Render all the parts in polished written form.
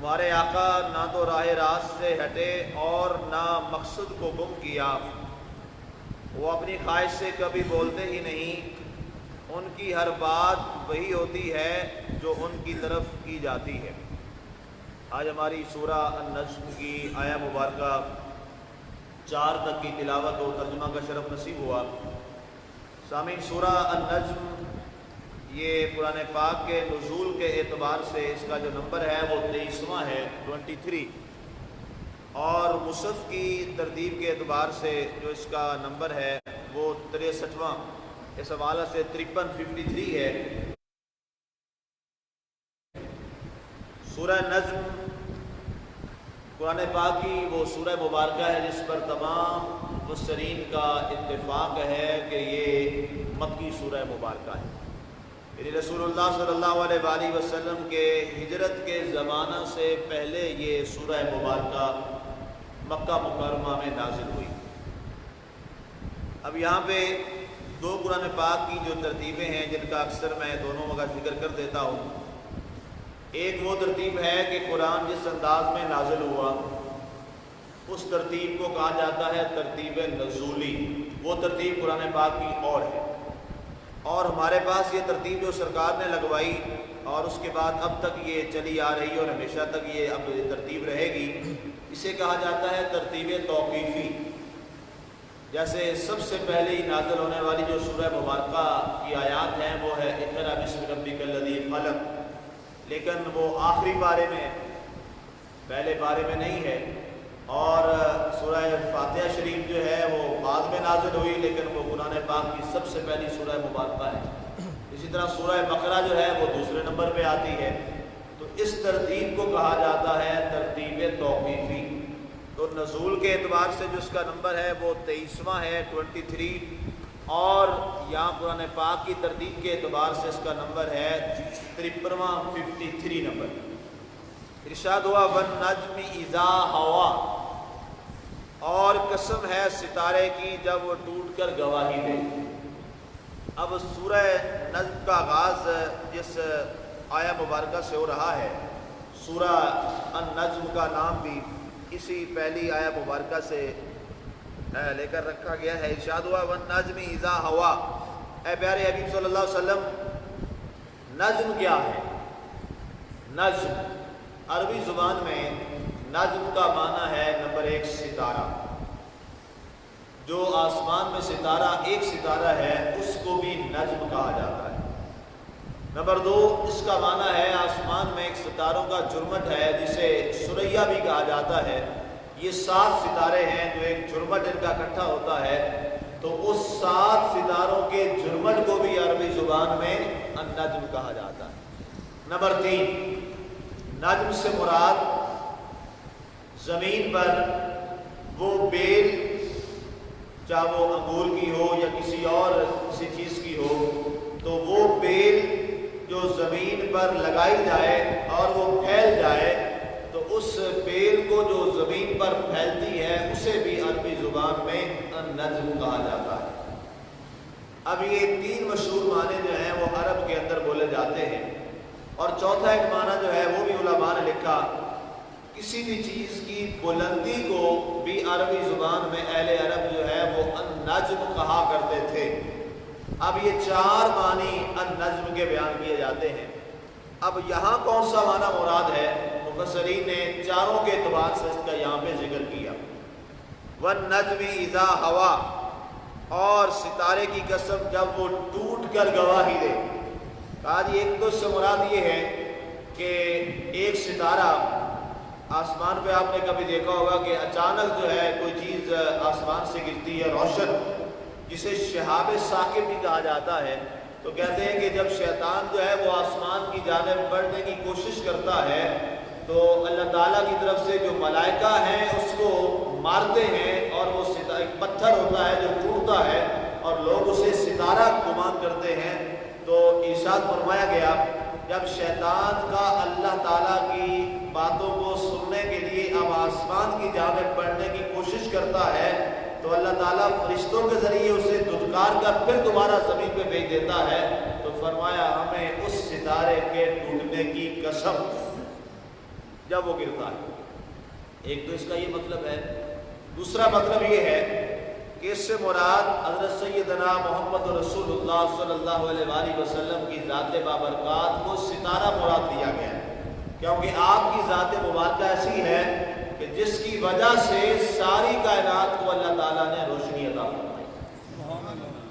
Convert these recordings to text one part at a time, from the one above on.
ہمارے آقا نہ تو راہ راست سے ہٹے اور نہ مقصد کو گم کیا۔ وہ اپنی خواہش سے کبھی بولتے ہی نہیں، ان کی ہر بات وہی ہوتی ہے جو ان کی طرف کی جاتی ہے۔ آج ہماری سورہ النجم کی آیہ مبارکہ 4 تک کی تلاوت و ترجمہ کا شرف نصیب ہوا۔ سامعین، سورہ النجم یہ قرآن پاک کے نزول کے اعتبار سے اس کا جو نمبر ہے وہ 23واں ہے، 23، اور مصحف کی ترتیب کے اعتبار سے جو اس کا نمبر ہے وہ 63واں، اس حوالے سے 53 ہے۔ سورہ نجم قرآن پاک کی وہ سورہ مبارکہ ہے جس پر تمام مفسرین کا اتفاق ہے کہ یہ مکی سورہ مبارکہ ہے۔ یعنی رسول اللہ صلی اللہ علیہ وآلہ وسلم کے ہجرت کے زمانہ سے پہلے یہ سورہ مبارکہ مکہ مکرمہ میں نازل ہوئی۔ اب یہاں پہ 2 قرآن پاک کی جو ترتیبیں ہیں جن کا اکثر میں دونوں کا ذکر کر دیتا ہوں۔ ایک وہ ترتیب ہے کہ قرآن جس انداز میں نازل ہوا اس ترتیب کو کہا جاتا ہے ترتیب نزولی، وہ ترتیب قرآن پاک کی اور ہے، اور ہمارے پاس یہ ترتیب جو سرکار نے لگوائی اور اس کے بعد اب تک یہ چلی آ رہی اور ہمیشہ تک یہ اب ترتیب رہے گی، اسے کہا جاتا ہے ترتیب توقیفی۔ جیسے سب سے پہلے ہی نازل ہونے والی جو سورہ مبارکہ کی آیات ہیں وہ ہے اقرأ بسم ربک الذی خلق، لیکن وہ آخری پارے میں، پہلے پارے میں نہیں ہے، اور سورہ فاتحہ شریف جو ہے وہ بعد میں نازل ہوئی لیکن وہ قرآن پاک کی سب سے پہلی سورہ مبارکہ ہے۔ اسی طرح سورہ بقرہ جو ہے وہ دوسرے نمبر پہ آتی ہے۔ تو اس ترتیب کو کہا جاتا ہے ترتیب توقیفی۔ تو نزول کے اعتبار سے جو اس کا نمبر ہے وہ 23واں ہے، 23، اور یہاں قرآن پاک کی ترتیب کے اعتبار سے اس کا نمبر ہے 53واں، 53 نمبر۔ ارشاد ہوا والنجم اذا ہوا، اور قسم ہے ستارے کی جب وہ ٹوٹ کر گواہی دے۔ اب سورہ نجم کا آغاز جس آیہ مبارکہ سے ہو رہا ہے، سورہ النجم کا نام بھی اسی پہلی آیہ مبارکہ سے لے کر رکھا گیا ہے۔ ارشاد ہوا والنجم اذا ہوا۔ اے پیارے حبیب صلی اللہ علیہ وسلم، نجم کیا ہے؟ نجم عربی زبان میں نجم کا معنی ہے نمبر 1 ستارہ۔ جو آسمان میں ستارہ، ایک ستارہ ہے، اس کو بھی نجم کہا جاتا ہے۔ نمبر 2 اس کا معنی ہے آسمان میں ایک ستاروں کا جھرمٹ ہے جسے ثریا بھی کہا جاتا ہے۔ یہ 7 ستارے ہیں جو ایک جھرمٹ ان کا اکٹھا ہوتا ہے، تو اس 7 ستاروں کے جھرمٹ کو بھی عربی زبان میں النجم کہا جاتا ہے۔ نمبر 3 نجم سے مراد زمین پر وہ بیل، چاہے وہ انگور کی ہو یا کسی اور کسی چیز کی ہو، تو وہ بیل جو زمین پر لگائی جائے اور وہ پھیل جائے، تو اس بیل کو جو زمین پر پھیلتی ہے اسے بھی عربی زبان میں النجم کہا جاتا ہے۔ اب یہ 3 مشہور معنی جو ہیں وہ عرب کے اندر بولے جاتے ہیں، اور چوتھا ایک معنی جو ہے وہ بھی علماء نے لکھا، کسی بھی چیز کی بلندی کو بھی عربی زبان میں اہل عرب جو ہے وہ النجم کہا کرتے تھے۔ اب یہ 4 معنی النجم کے بیان کیے جاتے ہیں۔ اب یہاں کون سا معنی مراد ہے؟ مفسرین نے چاروں کے اعتبار سے اس کا یہاں پہ ذکر کیا۔ والنجم اذا ہوا، اور ستارے کی قسم جب وہ ٹوٹ کر گواہی دے۔ کہا جی ایک تو اس سے مراد یہ ہے کہ ایک ستارہ آسمان پہ، آپ نے کبھی دیکھا ہوگا کہ اچانک جو ہے کوئی چیز آسمان سے گرتی ہے روشن، جسے شہاب ثاقب بھی کہا جاتا ہے۔ تو کہتے ہیں کہ جب شیطان جو ہے وہ آسمان کی جانب بڑھنے کی کوشش کرتا ہے تو اللہ تعالیٰ کی طرف سے جو ملائکہ ہیں اس کو مارتے ہیں، اور وہ ایک پتھر ہوتا ہے جو ٹوٹتا ہے اور لوگ اسے ستارہ گمان کرتے ہیں۔ تو ارشاد فرمایا گیا جب شیطان کا اللہ تعالیٰ کی باتوں کو سننے کے لیے اب آسمان کی جانب بڑھنے کی کوشش کرتا ہے تو اللہ تعالیٰ فرشتوں کے ذریعے اسے دھتکار کر پھر دوبارہ زمین پہ بھیج دیتا ہے۔ تو فرمایا ہمیں اس ستارے کے ٹوٹنے کی قسم۔ جب وہ گرتا ہے۔ ایک تو اس کا یہ مطلب ہے۔ دوسرا مطلب یہ ہے کہ اس سے مراد حضرت سیدنا محمد رسول اللہ صلی اللہ علیہ وآلہ وسلم کی ذات بابرکات کو ستارہ مراد دیا گیا ہے، کیونکہ آپ کی ذات مبارکہ ایسی ہے کہ جس کی وجہ سے ساری کائنات کو اللہ تعالیٰ نے روشنی عطا فرمائی۔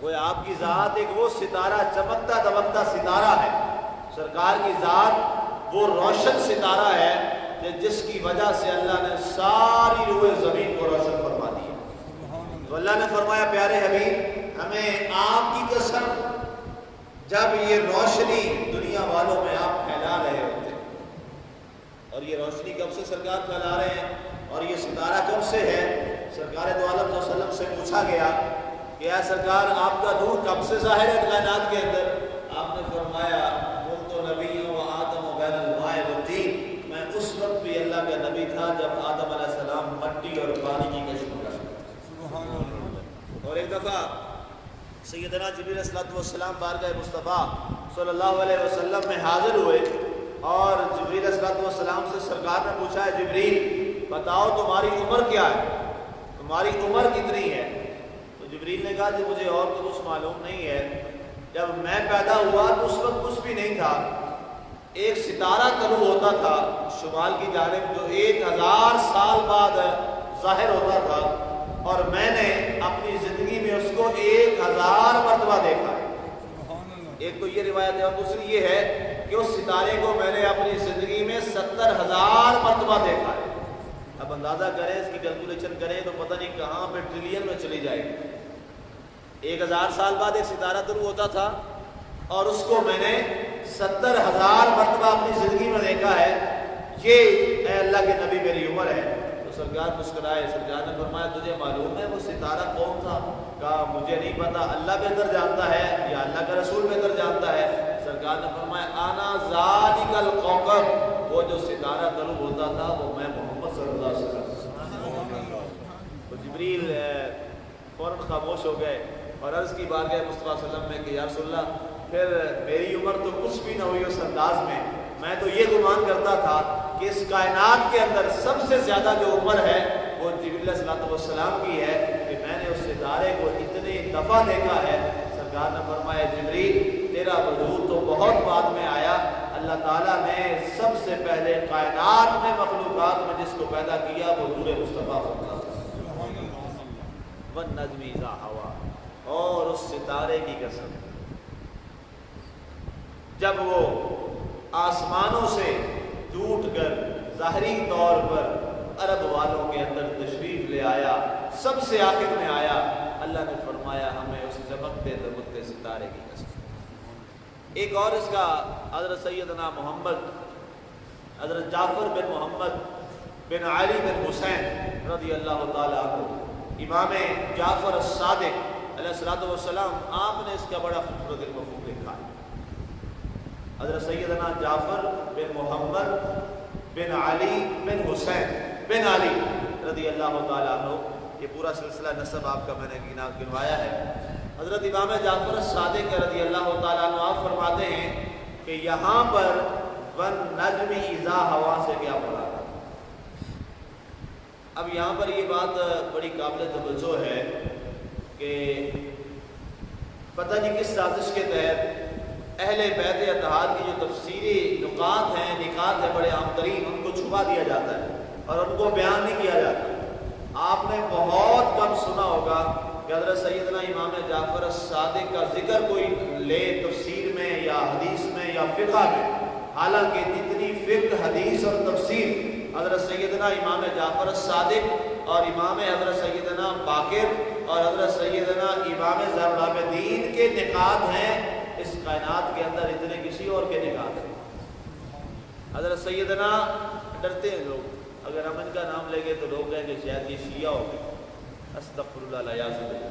وہ آپ کی ذات ایک وہ ستارہ، چمکتا دمکتا ستارہ ہے۔ سرکار کی ذات وہ روشن ستارہ ہے جس کی وجہ سے اللہ نے ساری روح زمین کو روشن فرما دی۔ تو اللہ نے فرمایا پیارے حبیب ہمیں آپ کی قسم، جب یہ روشنی دنیا والوں میں آپ پھیلا رہے ہوتے، اور یہ روشنی کب سے سرکار پھیلا رہے ہیں اور یہ ستارہ کب سے ہے؟ سرکار دو عالم صلی اللہ علیہ وسلم سے پوچھا گیا کہ اے سرکار آپ کا نور کب سے ظاہر ہے کائنات کے اندر؟ آپ نے فرمایا کنت نبی و آدم بین الماء والطین، میں اس وقت بھی اللہ کا نبی تھا جب آدم علیہ السلام مٹی اور پانی کی کشمکش میں۔ اور ایک دفعہ سیدنا جبریل علیہ السلام بارگاہ مصطفیٰ صلی اللہ علیہ وسلم میں حاضر ہوئے، اور جبریل علیہ السلام سے سرکار نے پوچھا ہے جبریل بتاؤ تمہاری عمر کیا ہے، تمہاری عمر کتنی ہے؟ تو جبریل نے کہا کہ مجھے اور تو کچھ معلوم نہیں ہے، جب میں پیدا ہوا تو اس وقت کچھ بھی نہیں تھا، ایک ستارہ طلوع ہوتا تھا شمال کی جانب جو 1000 سال بعد ظاہر ہوتا تھا، اور میں نے اپنی زندگی میں اس کو 1000 مرتبہ دیکھا ہے۔ ایک تو یہ روایت ہے، اور دوسری یہ ہے کہ اس ستارے کو میں نے اپنی زندگی میں 70,000 مرتبہ دیکھا ہے۔ اب اندازہ کریں، اس کی کیلکولیشن کریں تو پتہ نہیں کہاں پہ ٹریلین میں چلی جائے گی۔ 1000 سال بعد ایک ستارہ طلوع ہوتا تھا اور اس کو میں نے 70,000 مرتبہ اپنی زندگی میں دیکھا ہے، یہ اے اللہ کے نبی میری عمر ہے۔ تو سرکار مسکرائے، سرکار نے فرمایا تجھے معلوم ہے وہ ستارہ کون تھا؟ کہا مجھے نہیں پتا، اللہ بہتر جانتا ہے یا اللہ کا رسول بہتر جانتا ہے۔ سرکار نے فرمایا آنا ذالک الکوکب، وہ جو ستارہ طلوع ہوتا تھا وہ میں محمد صلی اللہ علیہ وسلم۔ تو جبریل فوراً خاموش ہو گئے اور عرض کی بارگاہ مصطفیٰ صلی اللہ علیہ وسلم میں کہ یا رسول اللہ پھر میری عمر تو کچھ بھی نہ ہوئی اس انداز میں تو یہ گمان کرتا تھا کہ اس کائنات کے اندر سب سے زیادہ جو عمر ہے وہ جبریل علیہ السلام کی ہے، کہ میں نے اس ستارے کو اتنی دفعہ دیکھا ہے۔ سرکار نے فرمایا جبریل تیرا وجود تو بہت بعد میں آیا، اللہ تعالیٰ نے سب سے پہلے کائنات میں مخلوقات میں جس کو پیدا کیا وہ نور مصطفیٰ ہوتا والنجم اذا ہوا، اور اس ستارے کی قسم جب وہ آسمانوں سے ٹوٹ کر ظاہری طور پر عرب والوں کے اندر تشریف لے آیا، سب سے آخر میں آیا، اللہ نے فرمایا ہمیں اس چمکتے دمکتے ستارے کی قسم۔ ایک اور اس کا حضرت سیدنا محمد، حضرت جعفر بن محمد بن علی بن حسین رضی اللہ تعالیٰ عنہ، امام جعفر الصادق علیہ السلام، آپ نے اس کا بڑا خوبصورت مفہوم لکھا ہے۔ حضرت سیدنا جعفر بن محمد بن علی بن حسین بن علی رضی اللہ تعالیٰ عنہ، یہ پورا سلسلہ نسب آپ کا میں نے گنوایا ہے۔ حضرت امام جعفر الصادق رضی اللہ تعالیٰ عنہ آپ فرماتے ہیں کہ یہاں پر والنجم اذا ہوا سے کیا مراد ہے؟ اب یہاں پر یہ بات بڑی قابل توجہ ہے کہ پتہ نہیں کس سازش کے تحت اہل بیت اتحاد کی جو تفسیری نکات ہیں بڑے عام ترین، ان کو چھپا دیا جاتا ہے اور ان کو بیان نہیں کیا جاتا۔ آپ نے بہت کم سنا ہوگا کہ حضرت سیدنا امام جعفر الصادق کا ذکر کوئی لے تفسیر میں یا حدیث میں یا فقہ میں، حالانکہ جتنی فقہ، حدیث اور تفسیر حضرت سیدنا امام جعفر الصادق اور امام حضرت سیدنا باقر اور حضرت سیدنا امام زین العابدین کے نکات ہیں، اس کائنات کے اندر اتنے کسی اور کے نکات ہیں۔ حضرت سیدنا، ڈرتے ہیں لوگ اگر ہم ان کا نام لیں گے تو لوگ کہیں کہ شاید یہ شیعہ ہو گئے، استغفر اللہ الیاذ باللہ۔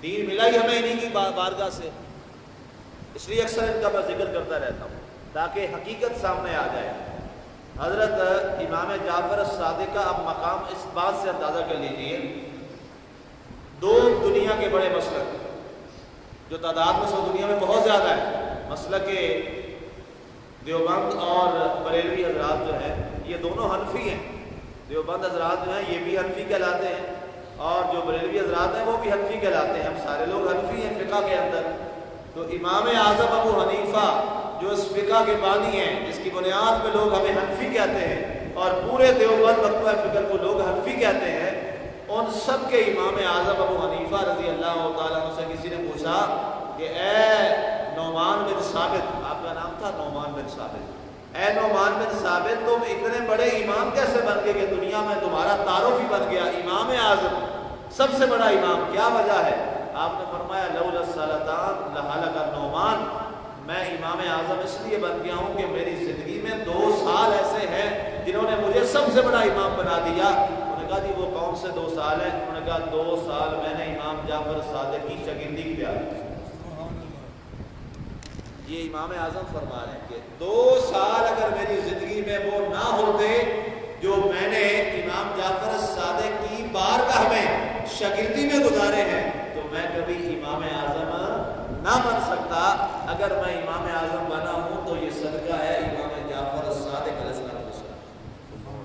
دین ملا ہی ہمیں انہیں کی بارگاہ سے، اس لیے اکثر ان کا میں ذکر کرتا رہتا ہوں تاکہ حقیقت سامنے آ جائے۔ حضرت امام جعفر الصادق کا اب مقام اس بات سے اندازہ کر لیجئے، دو دنیا کے بڑے مسلک جو تعداد میں سو دنیا میں بہت زیادہ ہے، مسلک دیوبند اور بریلوی حضرات جو ہیں یہ دونوں حنفی ہیں. دیوبند حضرات جو ہیں یہ بھی حنفی کہلاتے ہیں اور جو بریلوی حضرات ہیں وہ بھی حنفی کہلاتے ہیں. ہم سارے لوگ حنفی ہیں فقہ کے اندر. تو امام اعظم ابو حنیفہ جو اس فقہ کے بانی ہیں جس کی بنیاد پہ لوگ ہمیں حنفی کہتے ہیں اور پورے دیوبند مکتبہ فکر کو لوگ حنفی کہتے ہیں، ان سب کے امام اعظم ابو حنیفہ رضی اللہ تعالیٰ عنہ سے کسی نے پوچھا کہ اے نعمان بن ثابت، آپ کا نام تھا نعمان بن ثابت، اے نعمان بن ثابت تم اتنے بڑے امام کیسے بن گئے کہ دنیا میں تمہارا تعارف ہی بن گیا امام اعظم، سب سے بڑا امام، کیا وجہ ہے؟ آپ نے فرمایا لولا الصلاتان لہلک النعمان، میں امام اعظم اس لیے بن گیا ہوں کہ میری زندگی میں 2 سال ایسے ہیں جنہوں نے مجھے سب سے بڑا امام بنا دیا. انہوں نے کہا جی وہ کون سے 2 سال ہیں؟ انہوں نے کہا 2 سال میں نے امام جعفر صادق کی شاگردی کیا. یہ امام اعظم فرما رہے ہیں کہ 2 سال اگر میری زندگی میں وہ نہ ہوتے جو میں نے امام جعفر صادق کی بارگاہ میں شاگردی میں گزارے ہیں تو میں کبھی امام اعظم نہ بن سکتا. اگر میں امام اعظم بنا ہوں تو یہ صدقہ ہے امام جعفر صادق علیہ السلام.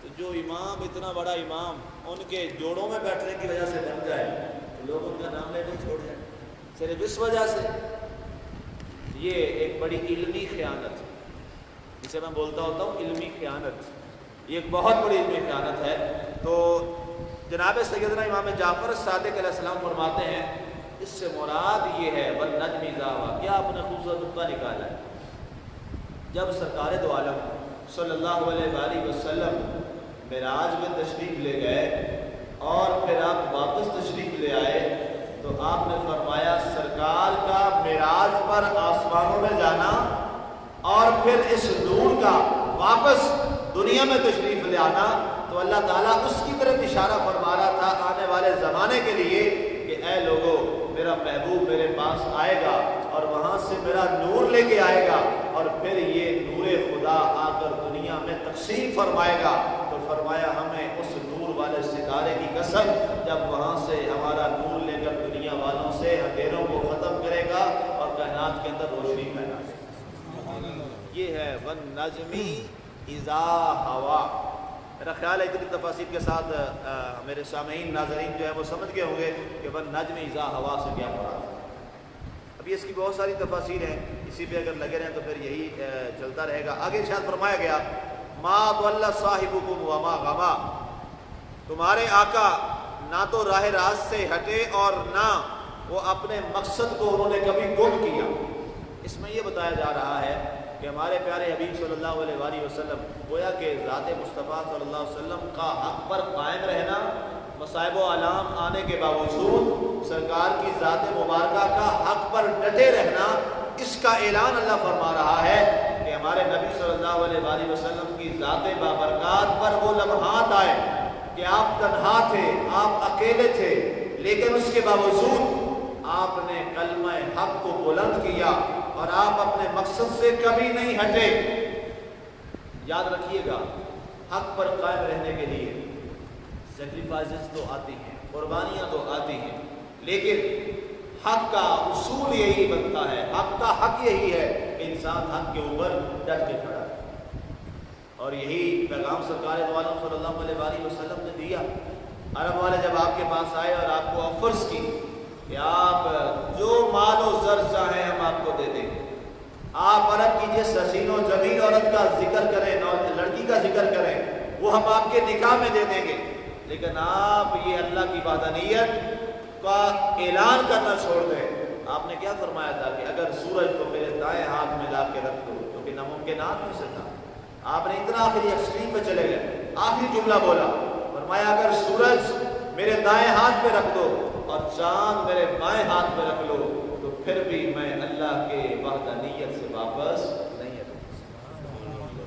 تو جو امام اتنا بڑا امام ان کے جوڑوں میں بیٹھنے کی وجہ سے بن جائے تو لوگ ان کا نام لینے چھوڑ جائیں صرف اس وجہ سے. یہ ایک بڑی علمی خیانت ہے جسے میں بولتا ہوتا ہوں علمی خیانت، یہ ایک بہت بڑی علمی خیانت ہے. تو جناب سیدنا امام جعفر صادق علیہ السلام فرماتے ہیں اس سے مراد یہ ہے والنجم اذا ہوا. کیا آپ نے خوبصورت نقطہ نکالا ہے؟ جب سرکار دو عالم صلی اللہ علیہ وآلہ وسلم معراج میں تشریف لے گئے اور پھر آپ واپس تشریف لے آئے تو آپ نے فرمایا سرکار کا معراج پر آسمانوں میں جانا اور پھر اس نور کا واپس دنیا میں تشریف لے آنا تو اللہ تعالیٰ اس کی طرف اشارہ فرما رہا تھا آنے والے زمانے کے لیے کہ اے لوگوں میرا محبوب میرے پاس آئے گا اور وہاں سے میرا نور لے کے آئے گا اور پھر یہ نور خدا آ کر دنیا میں تقسیم فرمائے گا. تو فرمایا ہمیں اس نور والے ستارے کی قسم جب وہاں سے ہمارا نور لے کر دنیا والوں سے اندھیروں کو ختم کرے گا اور کائنات کے اندر روشنی پیدا کرے گا. یہ ہے والنجم اذا ہوا. میرا خیال ہے اتنی تفاصیل کے ساتھ میرے سامعین ناظرین جو ہے وہ سمجھ گئے ہوں گے کہ والنجم اذا ہوا سے کیا مراد ہے. ابھی اس کی بہت ساری تفاصیل ہیں، اسی پہ اگر لگے رہیں تو پھر یہی چلتا رہے گا. آگے ارشاد فرمایا گیا ما ضل صاحبکم وما غوا، تمہارے آقا نہ تو راہ راست سے ہٹے اور نہ وہ اپنے مقصد کو انہوں نے کبھی گم کیا. اس میں یہ بتایا جا رہا ہے کہ ہمارے پیارے حبیب صلی اللہ علیہ وآلہ وسلم گویا کہ ذات مصطفیٰ صلی اللہ علیہ وسلم کا حق پر قائم رہنا، مصائب و آلام آنے کے باوجود سرکار کی ذات مبارکہ کا حق پر ڈٹے رہنا، اس کا اعلان اللہ فرما رہا ہے کہ ہمارے نبی صلی اللہ علیہ وآلہ وسلم کی ذات بابرکات پر وہ لمحات آئے کہ آپ تنہا تھے، آپ اکیلے تھے، لیکن اس کے باوجود آپ نے کلمہ حق کو بلند کیا اور آپ اپنے مقصد سے کبھی نہیں ہٹے. یاد رکھیے گا حق پر قائم رہنے کے لیے سیکریفائسز تو آتی ہیں، قربانیاں تو آتی ہیں، لیکن حق کا اصول یہی بنتا ہے، حق کا حق یہی ہے کہ انسان حق کے اوپر ڈٹ کے کھڑا ہے. اور یہی پیغام سرکار دو عالم صلی اللہ علیہ وآلہ وسلم نے دیا. عرب والے جب آپ کے پاس آئے اور آپ کو آفرز کی کہ آپ جو مال و زر چاہیں ہم آپ کو دے دیں گے، آپ عرب کیجئے حسین و جمیل عورت کا ذکر کریں، لڑکی کا ذکر کریں، وہ ہم آپ کے نکاح میں دے دیں گے، لیکن آپ یہ اللہ کی وحدانیت کا اعلان کرنا چھوڑ دیں. آپ نے کیا فرمایا تھا کہ اگر سورج کو میرے دائیں ہاتھ میں لا کے رکھ دو، کیونکہ ناممکنات میں سے تھا. آپ نے اتنا آخری ایکسٹریم پہ چلے گئے، آخری جملہ بولا، فرمایا اگر سورج میرے دائیں ہاتھ پہ رکھ دو اور چاند میرے بائیں ہاتھ پہ رکھ لو تو پھر بھی میں اللہ کے وحدانیت سے واپس نہیں آتا.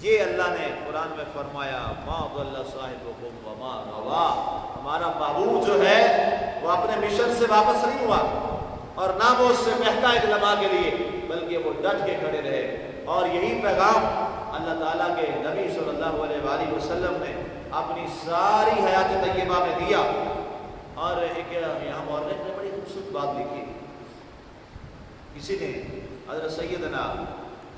یہ اللہ نے قرآن میں فرمایا ما ضل صاحبکم وما غوا. ہمارا محبوب جو ہے وہ اپنے مشن سے واپس نہیں ہوا اور نہ وہ اس سے بہتا ایک لمحہ کے لیے، بلکہ وہ ڈٹ کے کھڑے رہے. اور یہی پیغام اللہ تعالیٰ کے نبی صلی اللہ علیہ وآلہ وسلم نے اپنی ساری حیات طیبہ میں دیا. اور ایک یہاں مورخ نے بڑی خوبصورت بات لکھی. کسی نے حضرت سیدنا